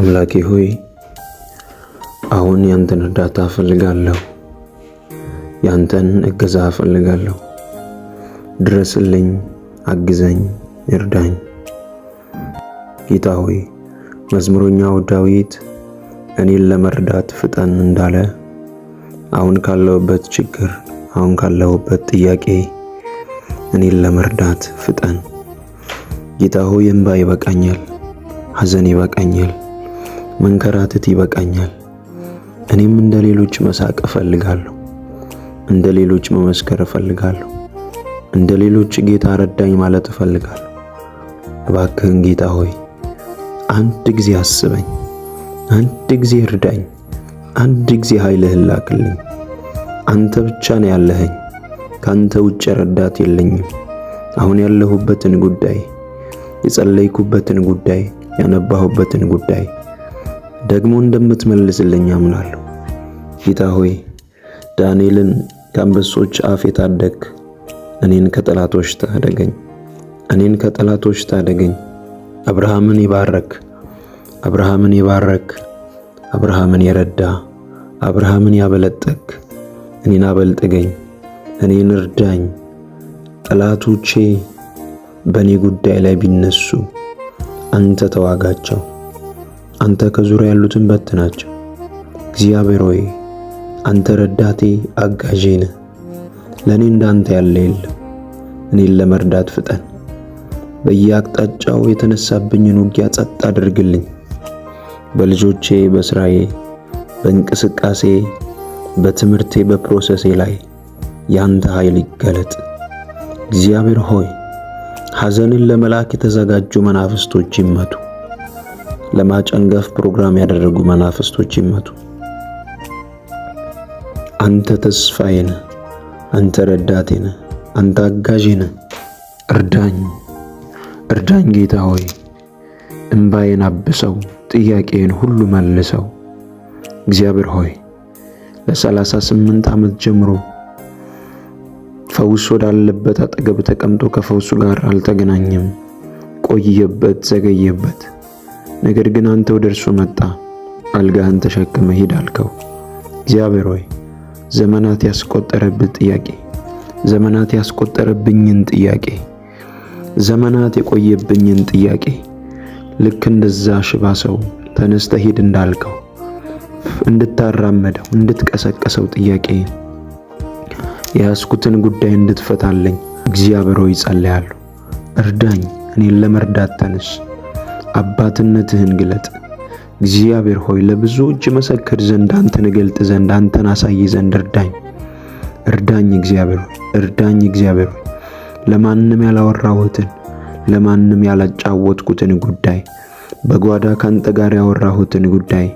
አምላኬ ሆይ አሁን ያንተን እርዳታ እፈልጋለሁ። ያንተን እገዛ እፈልጋለሁ። ድረስልኝ፣ አግዘኝ፣ እርዳኝ። ጌታ ሆይ መዝሙረኛው ዳዊት እኔን ለመርዳት ፍጠን እንዳለ አሁን ካለሁበት ችግር፣ አሁን ካለሁበት ጥያቄ እኔን ለመርዳት ፍጠን። ጌታ ሆይ እንባ ይበቃኛል፣ ሐዘን ይበቃኛል፣ መንከራተት ይበቃኛል። እኔም እንደ ሌሎች መሳቅ እፈልጋለሁ። እንደ ሌሎች መመስከር እፈልጋለሁ። እንደ ሌሎች ጌታ ረዳኝ ማለት እፈልጋለሁ። እባክህን ጌታ ሆይ አንድ ጊዜ አስበኝ፣ አንድ ጊዜ እርዳኝ፣ አንድ ጊዜ ኃይልህን ላክልኝ። አንተ ብቻ ነው ያለኸኝ፣ ካንተ ውጭ ረዳት የለኝም። አሁን ያለሁበትን ጉዳይ፣ የጸለይኩበትን ጉዳይ፣ ያነባሁበትን ጉዳይ ደግሞ እንደምትመልስልኝ አምናለሁ። ጌታ ሆይ ዳንኤልን ከአንበሶች አፍ የታደግ እኔን ከጠላቶች ታደገኝ፣ እኔን ከጠላቶች ታደገኝ። አብርሃምን የባረክ፣ አብርሃምን የባረክ፣ አብርሃምን የረዳ፣ አብርሃምን ያበለጠክ እኔን አበልጥገኝ፣ እኔን እርዳኝ። ጠላቶቼ በእኔ ጉዳይ ላይ ቢነሱ አንተ ተዋጋቸው፣ አንተ ከዙሪያ ያሉትን በትናቸው። እግዚአብሔር ሆይ አንተ ረዳቴ፣ አጋዤ ነህ። ለእኔ እንዳንተ ያለ የለም። እኔን ለመርዳት ፍጠን። በየአቅጣጫው የተነሳብኝን ውጊያ ጸጥ አድርግልኝ። በልጆቼ፣ በስራዬ፣ በእንቅስቃሴ፣ በትምህርቴ፣ በፕሮሰሴ ላይ ያንተ ኃይል ይገለጥ። እግዚአብሔር ሆይ ሐዘንን ለመላክ የተዘጋጁ መናፍስቶች ይመቱ። ለማጨንገፍ ፕሮግራም ያደረጉ መናፍስቶች ይመቱ። አንተ ተስፋዬ ነህ፣ አንተ ረዳቴ ነህ፣ አንተ አጋዤ ነህ። እርዳኝ፣ እርዳኝ ጌታ ሆይ። እንባዬን አብሰው፣ ጥያቄን ሁሉ መልሰው። እግዚአብሔር ሆይ ለ38 ዓመት ጀምሮ ፈውስ ወዳለበት አጠገብ ተቀምጦ ከፈውሱ ጋር አልተገናኘም። ቆየበት፣ ዘገየበት። ነገር ግን አንተ ወደ እርሱ መጣ፣ አልጋህን ተሸክመ ሂድ አልከው። እግዚአብሔር ሆይ ዘመናት ያስቆጠረብህ ጥያቄ፣ ዘመናት ያስቆጠረብኝን ጥያቄ፣ ዘመናት የቆየብኝን ጥያቄ ልክ እንደዛ ሽባ ሰው ተነስተህ ሂድ እንዳልከው እንድታራመደው፣ እንድትቀሰቀሰው ጥያቄ የያዝኩትን ጉዳይ እንድትፈታልኝ እግዚአብሔር ሆይ ጸልያለሁ። እርዳኝ። እኔን ለመርዳት ተነስ። አባትነትህን ግለጥ። እግዚአብሔር ሆይ ለብዙዎች መሰከር ዘንድ፣ አንተን እገልጥ ዘንድ፣ አንተን አሳይ ዘንድ እርዳኝ። እርዳኝ እግዚአብሔር ሆይ፣ እርዳኝ እግዚአብሔር ሆይ። ለማንም ያላወራሁትን፣ ለማንም ያላጫወትኩትን ጉዳይ፣ በጓዳ ካንተ ጋር ያወራሁትን ጉዳይ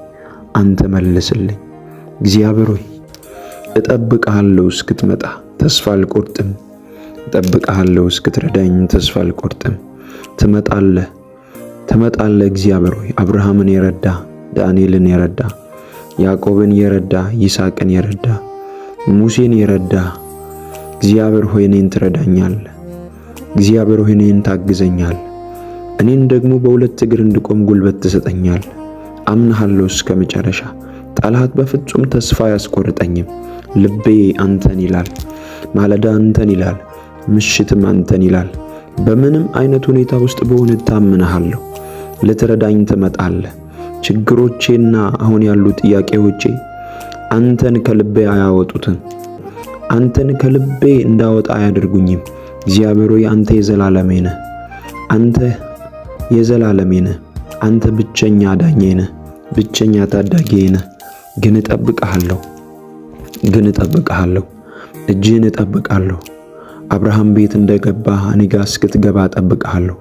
አንተ መልስልኝ። እግዚአብሔር ሆይ እጠብቅሃለሁ እስክትመጣ፣ ተስፋ አልቆርጥም። እጠብቅሃለሁ እስክትረዳኝ፣ ተስፋ አልቆርጥም። ትመጣለህ፣ ትመጣለህ እግዚአብሔር ሆይ። አብርሃምን የረዳ፣ ዳንኤልን የረዳ፣ ያዕቆብን የረዳ፣ ይስሐቅን የረዳ፣ ሙሴን የረዳ እግዚአብሔር ሆይ እኔን ትረዳኛለህ። እግዚአብሔር ሆይ እኔን ታግዘኛለህ። እኔን ደግሞ በሁለት እግር እንድቆም ጉልበት ትሰጠኛለህ። አምናለሁ እስከ መጨረሻ። ጠላት በፍጹም ተስፋ አያስቆርጠኝም። ልቤ አንተን ይላል፣ ማለዳ አንተን ይላል፣ ምሽትም አንተን ይላል። በምንም አይነት ሁኔታ ውስጥ በሆነ ታምናለሁ። ልትረዳኝ ትመጣለህ። ችግሮቼና አሁን ያሉ ጥያቄዎቼ አንተን ከልቤ አያወጡትም። አንተን ከልቤ እንዳወጣ አያደርጉኝም። እግዚአብሔር ሆይ አንተ የዘላለሜ ነህ። አንተ የዘላለሜ ነህ። አንተ ብቸኛ አዳኜ ነህ፣ ብቸኛ ታዳጊዬ ነህ። ግን እጠብቅሃለሁ፣ ግን እጠብቅሃለሁ። እጅህን እጠብቃለሁ። አብርሃም ቤት እንደገባህ እኔ ጋር እስክትገባ እጠብቅሃለሁ።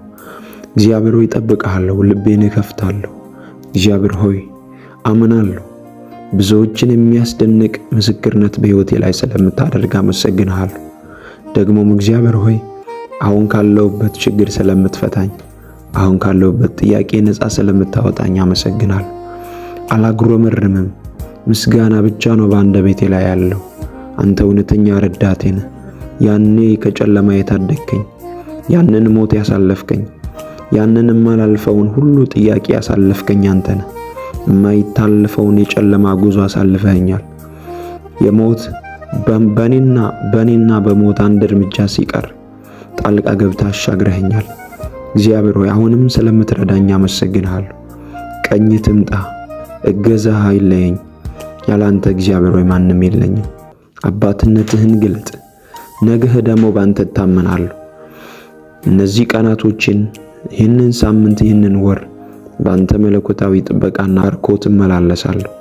እግዚአብሔር ሆይ እጠብቅሃለሁ። ልቤን እከፍታለሁ። እግዚአብሔር ሆይ አምናለሁ። ብዙዎችን የሚያስደንቅ ምስክርነት በሕይወቴ ላይ ስለምታደርግ አመሰግንሃለሁ። ደግሞም እግዚአብሔር ሆይ አሁን ካለሁበት ችግር ስለምትፈታኝ፣ አሁን ካለሁበት ጥያቄ ነፃ ስለምታወጣኝ አመሰግናለሁ። አላጉረመርምም። ምስጋና ብቻ ነው በአንደበቴ ላይ ያለው። አንተ እውነተኛ ረዳቴ ነህ። ያኔ ከጨለማ የታደግከኝ፣ ያንን ሞት ያሳለፍከኝ፣ ያንን የማላልፈውን ሁሉ ጥያቄ ያሳለፍከኝ አንተ ነህ። የማይታለፈውን የጨለማ ጉዞ አሳልፈኸኛል። የሞት በኔና በሞት አንድ እርምጃ ሲቀር ጣልቃ ገብተህ አሻግረኸኛል። እግዚአብሔር ሆይ አሁንም ስለምትረዳኝ አመሰግንሃለሁ። ቀኝ ትምጣ፣ እገዛህ አይለየኝ። ያላንተ እግዚአብሔር ሆይ ማንም የለኝም። አባትነትህን ግለጥ። ነገህ ደግሞ ባንተ እታመናለሁ። እነዚህ ቀናቶችን፣ ይህንን ሳምንት፣ ይህንን ወር ባንተ መለኮታዊ ጥበቃና ባርኮት እመላለሳለሁ።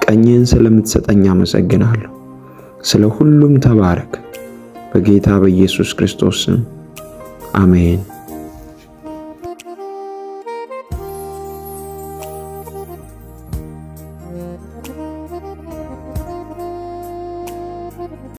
ቀኝህን ስለምትሰጠኝ አመሰግንሃለሁ። ስለ ሁሉም ተባረክ። በጌታ በኢየሱስ ክርስቶስ ስም አሜን።